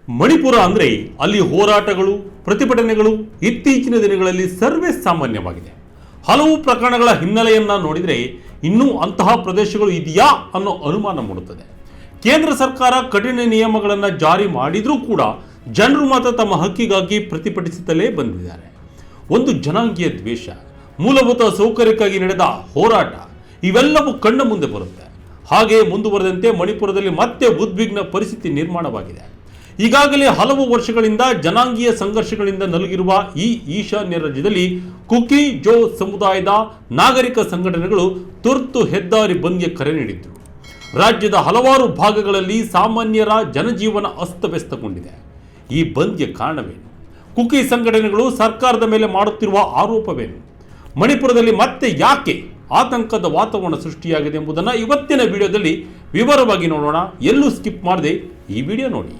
ಮಣಿಪುರ ಅಂದರೆ ಅಲ್ಲಿ ಹೋರಾಟಗಳು, ಪ್ರತಿಭಟನೆಗಳು ಇತ್ತೀಚಿನ ದಿನಗಳಲ್ಲಿ ಸರ್ವೇ ಸಾಮಾನ್ಯವಾಗಿದೆ. ಹಲವು ಪ್ರಕರಣಗಳ ಹಿನ್ನೆಲೆಯನ್ನ ನೋಡಿದರೆ ಇನ್ನೂ ಅಂತಹ ಪ್ರದೇಶಗಳು ಇದೆಯಾ ಅನ್ನೋ ಅನುಮಾನ ಮೂಡುತ್ತದೆ. ಕೇಂದ್ರ ಸರ್ಕಾರ ಕಠಿಣ ನಿಯಮಗಳನ್ನು ಜಾರಿ ಮಾಡಿದರೂ ಕೂಡ ಜನರು ಮಾತ್ರ ತಮ್ಮ ಹಕ್ಕಿಗಾಗಿ ಪ್ರತಿಭಟಿಸುತ್ತಲೇ ಬಂದಿದ್ದಾರೆ. ಒಂದು ಜನಾಂಗೀಯ ದ್ವೇಷ, ಮೂಲಭೂತ ಸೌಕರ್ಯಕ್ಕಾಗಿ ನಡೆದ ಹೋರಾಟ ಇವೆಲ್ಲವೂ ಕಣ್ಣ ಮುಂದೆ ಬರುತ್ತೆ. ಹಾಗೆ ಮುಂದುವರೆದಂತೆ ಮಣಿಪುರದಲ್ಲಿ ಮತ್ತೆ ಉದ್ವಿಗ್ನ ಪರಿಸ್ಥಿತಿ ನಿರ್ಮಾಣವಾಗಿದೆ. ಈಗಾಗಲೇ ಹಲವು ವರ್ಷಗಳಿಂದ ಜನಾಂಗೀಯ ಸಂಘರ್ಷಗಳಿಂದ ನಲುಗಿರುವ ಈ ಈಶಾನ್ಯ ರಾಜ್ಯದಲ್ಲಿ ಕುಕಿ ಜೋ ಸಮುದಾಯದ ನಾಗರಿಕ ಸಂಘಟನೆಗಳು ತುರ್ತು ಹೆದ್ದಾರಿ ಬಂದ್ಗೆ ಕರೆ ನೀಡಿದ್ರು. ರಾಜ್ಯದ ಹಲವಾರು ಭಾಗಗಳಲ್ಲಿ ಸಾಮಾನ್ಯರ ಜನಜೀವನ ಅಸ್ತವ್ಯಸ್ತಗೊಂಡಿದೆ. ಈ ಬಂದ್ಗೆ ಕಾರಣವೇನು? ಕುಕಿ ಸಂಘಟನೆಗಳು ಸರ್ಕಾರದ ಮೇಲೆ ಮಾಡುತ್ತಿರುವ ಆರೋಪವೇನು? ಮಣಿಪುರದಲ್ಲಿ ಮತ್ತೆ ಯಾಕೆ ಆತಂಕದ ವಾತಾವರಣ ಸೃಷ್ಟಿಯಾಗಿದೆ ಎಂಬುದನ್ನು ಇವತ್ತಿನ ವಿಡಿಯೋದಲ್ಲಿ ವಿವರವಾಗಿ ನೋಡೋಣ. ಎಲ್ಲೂ ಸ್ಕಿಪ್ ಮಾಡದೆ ಈ ವಿಡಿಯೋ ನೋಡಿ.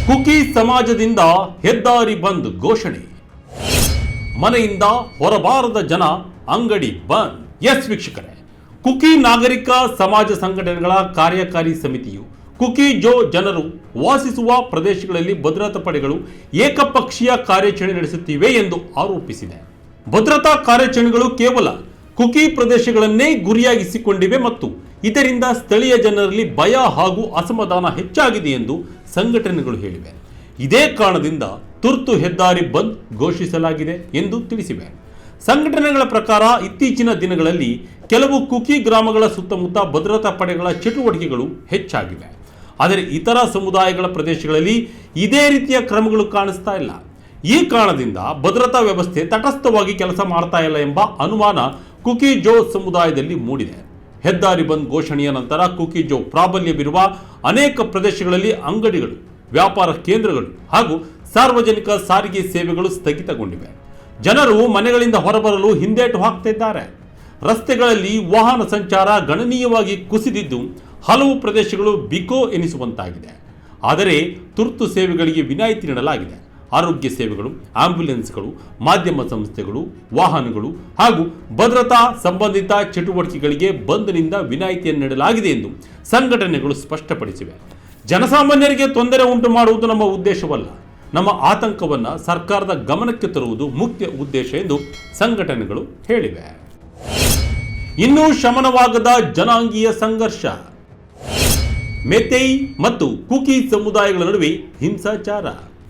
ಕುಕಿ ಸಮಾಜದಿಂದ ಹೆದ್ದಾರಿ ಬಂದ್ ಘೋಷಣೆ. ಮನೆಯಿಂದ ಹೊರಬಾರದ ಜನ, ಅಂಗಡಿ ಬಂದ್. ಎಸ್ ವೀಕ್ಷಕರೇ, ಕುಕಿ ನಾಗರಿಕ ಸಮಾಜ ಸಂಘಟನೆಗಳ ಕಾರ್ಯಕಾರಿ ಸಮಿತಿಯು ಕುಕಿ ಜೋ ಜನರು ವಾಸಿಸುವ ಪ್ರದೇಶಗಳಲ್ಲಿ ಭದ್ರತಾ ಪಡೆಗಳು ಏಕಪಕ್ಷೀಯ ಕಾರ್ಯಾಚರಣೆ ನಡೆಸುತ್ತಿವೆ ಎಂದು ಆರೋಪಿಸಿದೆ. ಭದ್ರತಾ ಕಾರ್ಯಾಚರಣೆಗಳು ಕೇವಲ ಕುಕಿ ಪ್ರದೇಶಗಳನ್ನೇ ಗುರಿಯಾಗಿಸಿಕೊಂಡಿವೆ ಮತ್ತು ಇದರಿಂದ ಸ್ಥಳೀಯ ಜನರಲ್ಲಿ ಭಯ ಹಾಗೂ ಅಸಮಾಧಾನ ಹೆಚ್ಚಾಗಿದೆ ಎಂದು ಸಂಘಟನೆಗಳು ಹೇಳಿವೆ. ಇದೇ ಕಾರಣದಿಂದ ತುರ್ತು ಹೆದ್ದಾರಿ ಬಂದ್ ಘೋಷಿಸಲಾಗಿದೆ ಎಂದು ತಿಳಿಸಿವೆ. ಸಂಘಟನೆಗಳ ಪ್ರಕಾರ ಇತ್ತೀಚಿನ ದಿನಗಳಲ್ಲಿ ಕೆಲವು ಕುಕಿ ಗ್ರಾಮಗಳ ಸುತ್ತಮುತ್ತ ಭದ್ರತಾ ಪಡೆಗಳ ಚಟುವಟಿಕೆಗಳು ಹೆಚ್ಚಾಗಿವೆ. ಆದರೆ ಇತರ ಸಮುದಾಯಗಳ ಪ್ರದೇಶಗಳಲ್ಲಿ ಇದೇ ರೀತಿಯ ಕ್ರಮಗಳು ಕಾಣಿಸ್ತಾ ಇಲ್ಲ. ಈ ಕಾರಣದಿಂದ ಭದ್ರತಾ ವ್ಯವಸ್ಥೆ ತಟಸ್ಥವಾಗಿ ಕೆಲಸ ಮಾಡ್ತಾ ಇಲ್ಲ ಎಂಬ ಅನುಮಾನ ಕುಕಿ ಜೋ ಸಮುದಾಯದಲ್ಲಿ ಮೂಡಿದೆ. ಹೆದ್ದಾರಿ ಬಂದ್ ಘೋಷಣೆಯ ನಂತರ ಕುಕಿ ಜೋ ಪ್ರಾಬಲ್ಯವಿರುವ ಅನೇಕ ಪ್ರದೇಶಗಳಲ್ಲಿ ಅಂಗಡಿಗಳು, ವ್ಯಾಪಾರ ಕೇಂದ್ರಗಳು ಹಾಗೂ ಸಾರ್ವಜನಿಕ ಸಾರಿಗೆ ಸೇವೆಗಳು ಸ್ಥಗಿತಗೊಂಡಿವೆ. ಜನರು ಮನೆಗಳಿಂದ ಹೊರಬರಲು ಹಿಂದೇಟು ಹಾಕ್ತಿದ್ದಾರೆ. ರಸ್ತೆಗಳಲ್ಲಿ ವಾಹನ ಸಂಚಾರ ಗಣನೀಯವಾಗಿ ಕುಸಿದಿದ್ದು ಹಲವು ಪ್ರದೇಶಗಳು ಬಿಕೋ ಎನಿಸುವಂತಾಗಿದೆ. ಆದರೆ ತುರ್ತು ಸೇವೆಗಳಿಗೆ ವಿನಾಯಿತಿ ನೀಡಲಾಗಿದೆ. ಆರೋಗ್ಯ ಸೇವೆಗಳು, ಆಂಬ್ಯುಲೆನ್ಸ್ಗಳು, ಮಾಧ್ಯಮ ಸಂಸ್ಥೆಗಳು, ವಾಹನಗಳು ಹಾಗೂ ಭದ್ರತಾ ಸಂಬಂಧಿತ ಚಟುವಟಿಕೆಗಳಿಗೆ ಬಂದ್ನಿಂದ ವಿನಾಯಿತಿಯನ್ನು ನೀಡಲಾಗಿದೆ ಎಂದು ಸಂಘಟನೆಗಳು ಸ್ಪಷ್ಟಪಡಿಸಿವೆ. ಜನಸಾಮಾನ್ಯರಿಗೆ ತೊಂದರೆ ಉಂಟು ಮಾಡುವುದು ನಮ್ಮ ಉದ್ದೇಶವಲ್ಲ. ನಮ್ಮ ಆತಂಕವನ್ನು ಸರ್ಕಾರದ ಗಮನಕ್ಕೆ ತರುವುದು ಮುಖ್ಯ ಉದ್ದೇಶ ಎಂದು ಸಂಘಟನೆಗಳು ಹೇಳಿವೆ. ಇನ್ನೂ ಶಮನವಾಗದ ಜನಾಂಗೀಯ ಸಂಘರ್ಷ. ಮೆತೈ ಮತ್ತು ಕುಕಿ ಸಮುದಾಯಗಳ ನಡುವೆ ಹಿಂಸಾಚಾರ.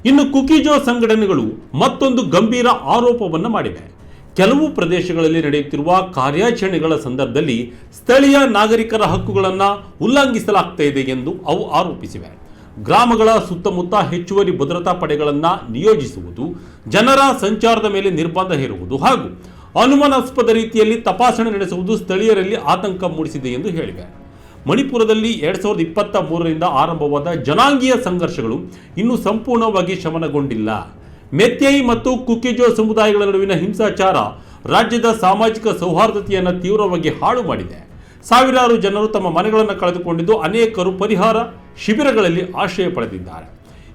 ಇನ್ನು ಕುಕಿಜೋ ಸಂಘಟನೆಗಳು ಮತ್ತೊಂದು ಗಂಭೀರ ಆರೋಪವನ್ನು ಮಾಡಿವೆ. ಕೆಲವು ಪ್ರದೇಶಗಳಲ್ಲಿ ನಡೆಯುತ್ತಿರುವ ಕಾರ್ಯಾಚರಣೆಗಳ ಸಂದರ್ಭದಲ್ಲಿ ಸ್ಥಳೀಯ ನಾಗರಿಕರ ಹಕ್ಕುಗಳನ್ನು ಉಲ್ಲಂಘಿಸಲಾಗ್ತಾ ಇದೆ ಎಂದು ಅವು ಆರೋಪಿಸಿವೆ. ಗ್ರಾಮಗಳ ಸುತ್ತಮುತ್ತ ಹೆಚ್ಚುವರಿ ಭದ್ರತಾ ಪಡೆಗಳನ್ನು ನಿಯೋಜಿಸುವುದು, ಜನರ ಸಂಚಾರದ ಮೇಲೆ ನಿರ್ಬಂಧ ಹೇರುವುದು ಹಾಗೂ ಅನುಮಾನಾಸ್ಪದ ರೀತಿಯಲ್ಲಿ ತಪಾಸಣೆ ನಡೆಸುವುದು ಸ್ಥಳೀಯರಲ್ಲಿ ಆತಂಕ ಮೂಡಿಸಿದೆ ಎಂದು ಹೇಳಿವೆ. ಮಣಿಪುರದಲ್ಲಿ 2023ರಿಂದ ಆರಂಭವಾದ ಜನಾಂಗೀಯ ಸಂಘರ್ಷಗಳು ಇನ್ನೂ ಸಂಪೂರ್ಣವಾಗಿ ಶಮನಗೊಂಡಿಲ್ಲ. ಮೆತೈ ಮತ್ತು ಕುಕಿಜೋ ಸಮುದಾಯಗಳ ನಡುವಿನ ಹಿಂಸಾಚಾರ ರಾಜ್ಯದ ಸಾಮಾಜಿಕ ಸೌಹಾರ್ದತೆಯನ್ನು ತೀವ್ರವಾಗಿ ಹಾಳು ಮಾಡಿದೆ. ಸಾವಿರಾರು ಜನರು ತಮ್ಮ ಮನೆಗಳನ್ನು ಕಳೆದುಕೊಂಡಿದ್ದು, ಅನೇಕರು ಪರಿಹಾರ ಶಿಬಿರಗಳಲ್ಲಿ ಆಶ್ರಯ ಪಡೆದಿದ್ದಾರೆ.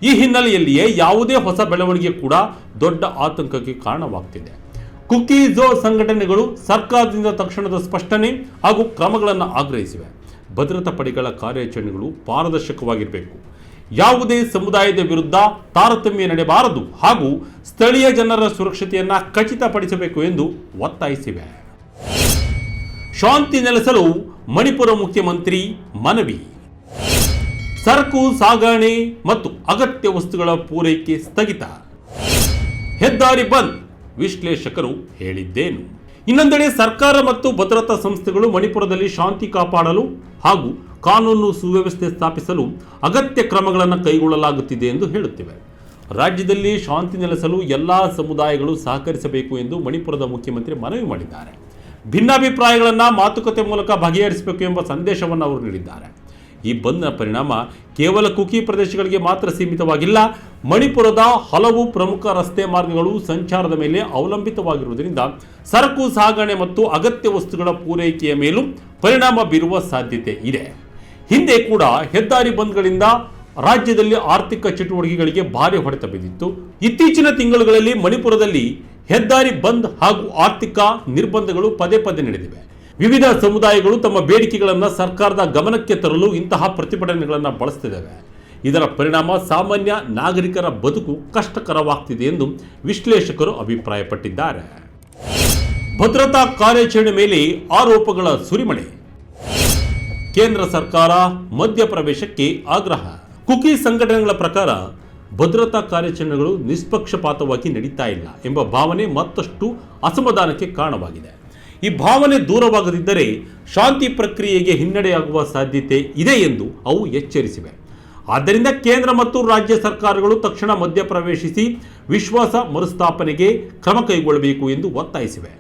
ಈ ಹಿನ್ನೆಲೆಯಲ್ಲಿಯೇ ಯಾವುದೇ ಹೊಸ ಬೆಳವಣಿಗೆ ಕೂಡ ದೊಡ್ಡ ಆತಂಕಕ್ಕೆ ಕಾರಣವಾಗ್ತಿದೆ. ಕುಕಿಜೋ ಸಂಘಟನೆಗಳು ಸರ್ಕಾರದಿಂದ ತಕ್ಷಣದ ಸ್ಪಷ್ಟನೆ ಹಾಗೂ ಕ್ರಮಗಳನ್ನು ಆಗ್ರಹಿಸಿವೆ. ಭದ್ರತಾ ಪಡೆಗಳ ಕಾರ್ಯಾಚರಣೆಗಳು ಪಾರದರ್ಶಕವಾಗಿರಬೇಕು, ಯಾವುದೇ ಸಮುದಾಯದ ವಿರುದ್ಧ ತಾರತಮ್ಯ ನಡೆಯಬಾರದು ಹಾಗೂ ಸ್ಥಳೀಯ ಜನರ ಸುರಕ್ಷತೆಯನ್ನು ಖಚಿತಪಡಿಸಬೇಕು ಎಂದು ಒತ್ತಾಯಿಸಿವೆ. ಶಾಂತಿ ನೆಲೆಸಲು ಮಣಿಪುರ ಮುಖ್ಯಮಂತ್ರಿ ಮನವಿ. ಸರಕು ಸಾಗಣೆ ಮತ್ತು ಅಗತ್ಯ ವಸ್ತುಗಳ ಪೂರೈಕೆ ಸ್ಥಗಿತ. ಹೆದ್ದಾರಿ ಬಂದ್, ವಿಶ್ಲೇಷಕರು ಹೇಳಿದ್ದೇನು? ಇನ್ನೊಂದೆಡೆ ಸರ್ಕಾರ ಮತ್ತು ಭದ್ರತಾ ಸಂಸ್ಥೆಗಳು ಮಣಿಪುರದಲ್ಲಿ ಶಾಂತಿ ಕಾಪಾಡಲು ಹಾಗೂ ಕಾನೂನು ಸುವ್ಯವಸ್ಥೆ ಸ್ಥಾಪಿಸಲು ಅಗತ್ಯ ಕ್ರಮಗಳನ್ನು ಕೈಗೊಳ್ಳಲಾಗುತ್ತಿದೆ ಎಂದು ಹೇಳುತ್ತಿವೆ. ರಾಜ್ಯದಲ್ಲಿ ಶಾಂತಿ ನೆಲೆಸಲು ಎಲ್ಲ ಸಮುದಾಯಗಳು ಸಹಕರಿಸಬೇಕು ಎಂದು ಮಣಿಪುರದ ಮುಖ್ಯಮಂತ್ರಿ ಮನವಿ ಮಾಡಿದ್ದಾರೆ. ಭಿನ್ನಾಭಿಪ್ರಾಯಗಳನ್ನು ಮಾತುಕತೆ ಮೂಲಕ ಬಗೆಹರಿಸಬೇಕು ಎಂಬ ಸಂದೇಶವನ್ನು ಅವರು ನೀಡಿದ್ದಾರೆ. ಈ ಬಂದ್ನ ಪರಿಣಾಮ ಕೇವಲ ಕುಕಿ ಪ್ರದೇಶಗಳಿಗೆ ಮಾತ್ರ ಸೀಮಿತವಾಗಿಲ್ಲ. ಮಣಿಪುರದ ಹಲವು ಪ್ರಮುಖ ರಸ್ತೆ ಮಾರ್ಗಗಳು ಸಂಚಾರದ ಮೇಲೆ ಅವಲಂಬಿತವಾಗಿರುವುದರಿಂದ ಸರಕು ಸಾಗಣೆ ಮತ್ತು ಅಗತ್ಯ ವಸ್ತುಗಳ ಪೂರೈಕೆಯ ಮೇಲೂ ಪರಿಣಾಮ ಬೀರುವ ಸಾಧ್ಯತೆ ಇದೆ. ಹಿಂದೆ ಕೂಡ ಹೆದ್ದಾರಿ ಬಂದ್ಗಳಿಂದ ರಾಜ್ಯದಲ್ಲಿ ಆರ್ಥಿಕ ಚಟುವಟಿಕೆಗಳಿಗೆ ಭಾರಿ ಹೊಡೆತ ಬಿದ್ದಿತ್ತು. ಇತ್ತೀಚಿನ ತಿಂಗಳುಗಳಲ್ಲಿ ಮಣಿಪುರದಲ್ಲಿ ಹೆದ್ದಾರಿ ಬಂದ್ ಹಾಗೂ ಆರ್ಥಿಕ ನಿರ್ಬಂಧಗಳು ಪದೇ ಪದೇ ನಡೆದಿವೆ. ವಿವಿಧ ಸಮುದಾಯಗಳು ತಮ್ಮ ಬೇಡಿಕೆಗಳನ್ನು ಸರ್ಕಾರದ ಗಮನಕ್ಕೆ ತರಲು ಇಂತಹ ಪ್ರತಿಭಟನೆಗಳನ್ನು ಬಳಸುತ್ತಿದ್ದಾವೆ. ಇದರ ಪರಿಣಾಮ ಸಾಮಾನ್ಯ ನಾಗರಿಕರ ಬದುಕು ಕಷ್ಟಕರವಾಗ್ತಿದೆ ಎಂದು ವಿಶ್ಲೇಷಕರು ಅಭಿಪ್ರಾಯಪಟ್ಟಿದ್ದಾರೆ. ಭದ್ರತಾ ಕಾರ್ಯಾಚರಣೆ ಮೇಲೆ ಆರೋಪಗಳ ಸುರಿಮಳೆ. ಕೇಂದ್ರ ಸರ್ಕಾರ ಮಧ್ಯಪ್ರವೇಶಕ್ಕೆ ಆಗ್ರಹ. ಕುಕಿ ಸಂಘಟನೆಗಳ ಪ್ರಕಾರ ಭದ್ರತಾ ಕಾರ್ಯಾಚರಣೆಗಳು ನಿಷ್ಪಕ್ಷಪಾತವಾಗಿ ನಡೀತಾ ಇಲ್ಲ ಎಂಬ ಭಾವನೆ ಮತ್ತಷ್ಟು ಅಸಮಾಧಾನಕ್ಕೆ ಕಾರಣವಾಗಿದೆ. ಈ ಭಾವನೆ ದೂರವಾಗದಿದ್ದರೆ ಶಾಂತಿ ಪ್ರಕ್ರಿಯೆಗೆ ಹಿನ್ನಡೆಯಾಗುವ ಸಾಧ್ಯತೆ ಇದೆ ಎಂದು ಅವು ಎಚ್ಚರಿಸಿವೆ. ಆದ್ದರಿಂದ ಕೇಂದ್ರ ಮತ್ತು ರಾಜ್ಯ ಸರ್ಕಾರಗಳು ತಕ್ಷಣ ಮಧ್ಯಪ್ರವೇಶಿಸಿ ವಿಶ್ವಾಸ ಮರುಸ್ಥಾಪನೆಗೆ ಕ್ರಮ ಕೈಗೊಳ್ಳಬೇಕು ಎಂದು ಒತ್ತಾಯಿಸಿವೆ.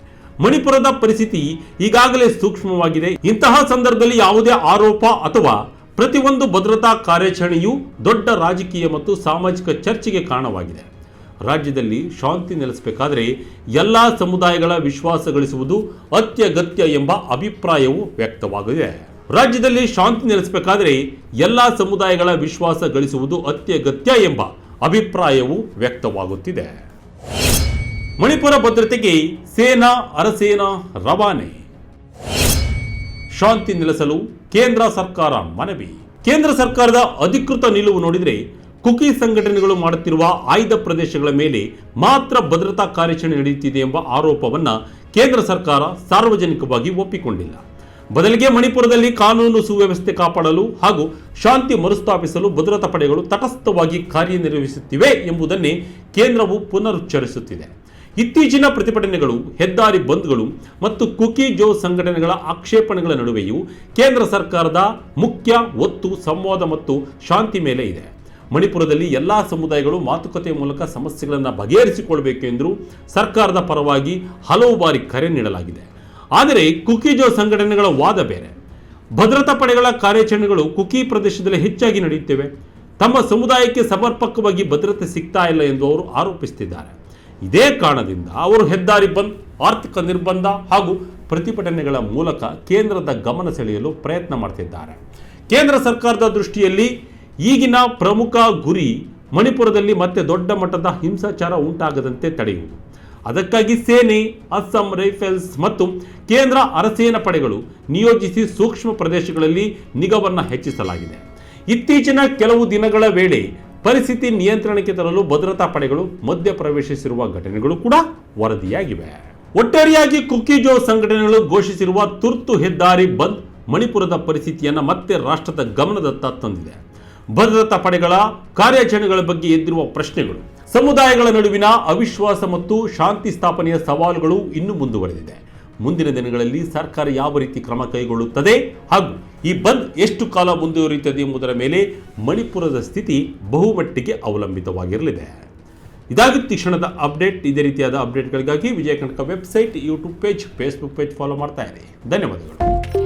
ಮಣಿಪುರದ ಪರಿಸ್ಥಿತಿ ಈಗಾಗಲೇ ಸೂಕ್ಷ್ಮವಾಗಿದೆ. ಇಂತಹ ಸಂದರ್ಭದಲ್ಲಿ ಯಾವುದೇ ಆರೋಪ ಅಥವಾ ಪ್ರತಿಯೊಂದು ಭದ್ರತಾ ಕಾರ್ಯಾಚರಣೆಯು ದೊಡ್ಡ ರಾಜಕೀಯ ಮತ್ತು ಸಾಮಾಜಿಕ ಚರ್ಚೆಗೆ ಕಾರಣವಾಗಿದೆ. ರಾಜ್ಯದಲ್ಲಿ ಶಾಂತಿ ನೆಲೆಸಬೇಕಾದರೆ ಎಲ್ಲ ಸಮುದಾಯಗಳ ವಿಶ್ವಾಸ ಗಳಿಸುವುದು ಅತ್ಯಗತ್ಯ ಎಂಬ ಅಭಿಪ್ರಾಯವು ವ್ಯಕ್ತವಾಗಿದೆ. ರಾಜ್ಯದಲ್ಲಿ ಶಾಂತಿ ನೆಲೆಸಬೇಕಾದರೆ ಎಲ್ಲ ಸಮುದಾಯಗಳ ವಿಶ್ವಾಸ ಗಳಿಸುವುದು ಅತ್ಯಗತ್ಯ ಎಂಬ ಅಭಿಪ್ರಾಯವು ವ್ಯಕ್ತವಾಗುತ್ತಿದೆ. ಮಣಿಪುರ ಭದ್ರತೆಗೆ ಸೇನಾ ಅರಸೇನಾ ರವಾನೆ. ಶಾಂತಿ ನೆಲೆಸಲು ಕೇಂದ್ರ ಸರ್ಕಾರ ಮನವಿ. ಕೇಂದ್ರ ಸರ್ಕಾರದ ಅಧಿಕೃತ ನಿಲುವು ನೋಡಿದರೆ ಕುಕಿ ಸಂಘಟನೆಗಳು ಮಾಡುತ್ತಿರುವ ಆಯ್ದ ಪ್ರದೇಶಗಳ ಮೇಲೆ ಮಾತ್ರ ಭದ್ರತಾ ಕಾರ್ಯಾಚರಣೆ ನಡೆಯುತ್ತಿದೆ ಎಂಬ ಆರೋಪವನ್ನು ಕೇಂದ್ರ ಸರ್ಕಾರ ಸಾರ್ವಜನಿಕವಾಗಿ ಒಪ್ಪಿಕೊಂಡಿಲ್ಲ. ಬದಲಿಗೆ ಮಣಿಪುರದಲ್ಲಿ ಕಾನೂನು ಸುವ್ಯವಸ್ಥೆ ಕಾಪಾಡಲು ಹಾಗೂ ಶಾಂತಿ ಮರುಸ್ಥಾಪಿಸಲು ಭದ್ರತಾ ಪಡೆಗಳು ತಟಸ್ಥವಾಗಿ ಕಾರ್ಯನಿರ್ವಹಿಸುತ್ತಿವೆ ಎಂಬುದನ್ನೇ ಕೇಂದ್ರವು ಪುನರುಚ್ಚರಿಸುತ್ತಿದೆ. ಇತ್ತೀಚಿನ ಪ್ರತಿಭಟನೆಗಳು, ಹೆದ್ದಾರಿ ಬಂದ್ಗಳು ಮತ್ತು ಕುಕಿ ಜೋ ಸಂಘಟನೆಗಳ ಆಕ್ಷೇಪಣೆಗಳ ನಡುವೆಯೂ ಕೇಂದ್ರ ಸರ್ಕಾರದ ಮುಖ್ಯ ಒತ್ತು ಸಂವಾದ ಮತ್ತು ಶಾಂತಿ ಮೇಲೆ ಇದೆ. ಮಣಿಪುರದಲ್ಲಿ ಎಲ್ಲ ಸಮುದಾಯಗಳು ಮಾತುಕತೆ ಮೂಲಕ ಸಮಸ್ಯೆಗಳನ್ನು ಬಗೆಹರಿಸಿಕೊಳ್ಳಬೇಕು ಎಂದು ಸರ್ಕಾರದ ಪರವಾಗಿ ಹಲವು ಬಾರಿ ಕರೆ ನೀಡಲಾಗಿದೆ. ಆದರೆ ಕುಕಿ ಜೋ ಸಂಘಟನೆಗಳ ವಾದ ಬೇರೆ. ಭದ್ರತಾ ಪಡೆಗಳ ಕಾರ್ಯಾಚರಣೆಗಳು ಕುಕಿ ಪ್ರದೇಶದಲ್ಲಿ ಹೆಚ್ಚಾಗಿ ನಡೆಯುತ್ತಿವೆ. ತಮ್ಮ ಸಮುದಾಯಕ್ಕೆ ಸಮರ್ಪಕವಾಗಿ ಭದ್ರತೆ ಸಿಗ್ತಾ ಇಲ್ಲ ಎಂದು ಅವರು ಆರೋಪಿಸುತ್ತಿದ್ದಾರೆ. ಇದೇ ಕಾರಣದಿಂದ ಅವರು ಹೆದ್ದಾರಿ ಬಂದ್, ಆರ್ಥಿಕ ನಿರ್ಬಂಧ ಹಾಗೂ ಪ್ರತಿಭಟನೆಗಳ ಮೂಲಕ ಕೇಂದ್ರದ ಗಮನ ಸೆಳೆಯಲು ಪ್ರಯತ್ನ ಮಾಡ್ತಿದ್ದಾರೆ. ಕೇಂದ್ರ ಸರ್ಕಾರದ ದೃಷ್ಟಿಯಲ್ಲಿ ಈಗಿನ ಪ್ರಮುಖ ಗುರಿ ಮಣಿಪುರದಲ್ಲಿ ಮತ್ತೆ ದೊಡ್ಡ ಮಟ್ಟದ ಹಿಂಸಾಚಾರ ಉಂಟಾಗದಂತೆ ತಡೆಯುವುದು. ಅದಕ್ಕಾಗಿ ಸೇನೆ, ಅಸ್ಸಾಂ ರೈಫಲ್ಸ್ ಮತ್ತು ಕೇಂದ್ರ ಅರಸೇನಾ ಪಡೆಗಳು ನಿಯೋಜಿಸಿ ಸೂಕ್ಷ್ಮ ಪ್ರದೇಶಗಳಲ್ಲಿ ನಿಗಾವನ್ನು ಹೆಚ್ಚಿಸಲಾಗಿದೆ. ಇತ್ತೀಚಿನ ಕೆಲವು ದಿನಗಳ ವೇಳೆ ಪರಿಸ್ಥಿತಿ ನಿಯಂತ್ರಣಕ್ಕೆ ತರಲು ಭದ್ರತಾ ಪಡೆಗಳು ಮಧ್ಯಪ್ರವೇಶಿಸಿರುವ ಘಟನೆಗಳು ಕೂಡ ವರದಿಯಾಗಿವೆ. ಒಟ್ಟಾರೆಯಾಗಿ ಕುಕಿ ಜೋ ಸಂಘಟನೆಗಳು ಘೋಷಿಸಿರುವ ತುರ್ತು ಹೆದ್ದಾರಿ ಬಂದ್ ಮಣಿಪುರದ ಪರಿಸ್ಥಿತಿಯನ್ನು ಮತ್ತೆ ರಾಷ್ಟ್ರದ ಗಮನದತ್ತ ತಂದಿದೆ. ಭದ್ರತಾ ಪಡೆಗಳ ಕಾರ್ಯಾಚರಣೆಗಳ ಬಗ್ಗೆ ಎದ್ದಿರುವ ಪ್ರಶ್ನೆಗಳು, ಸಮುದಾಯಗಳ ನಡುವಿನ ಅವಿಶ್ವಾಸ ಮತ್ತು ಶಾಂತಿ ಸ್ಥಾಪನೆಯ ಸವಾಲುಗಳು ಇನ್ನೂ ಮುಂದುವರೆದಿದೆ. ಮುಂದಿನ ದಿನಗಳಲ್ಲಿ ಸರ್ಕಾರ ಯಾವ ರೀತಿ ಕ್ರಮ ಕೈಗೊಳ್ಳುತ್ತದೆ ಹಾಗೂ ಈ ಬಂದ್ ಎಷ್ಟು ಕಾಲ ಮುಂದುವರಿಯುತ್ತದೆ ಎಂಬುದರ ಮೇಲೆ ಮಣಿಪುರದ ಸ್ಥಿತಿ ಬಹುಮಟ್ಟಿಗೆ ಅವಲಂಬಿತವಾಗಿರಲಿದೆ. ಇದಾಗಿತ್ತು ಕ್ಷಣದ ಅಪ್ಡೇಟ್. ಇದೇ ರೀತಿಯಾದ ಅಪ್ಡೇಟ್ಗಳಿಗಾಗಿ Vijaya Karnataka website, YouTube page, Facebook page follow ಮಾಡ್ತಾ ಇರಿ. ಧನ್ಯವಾದಗಳು.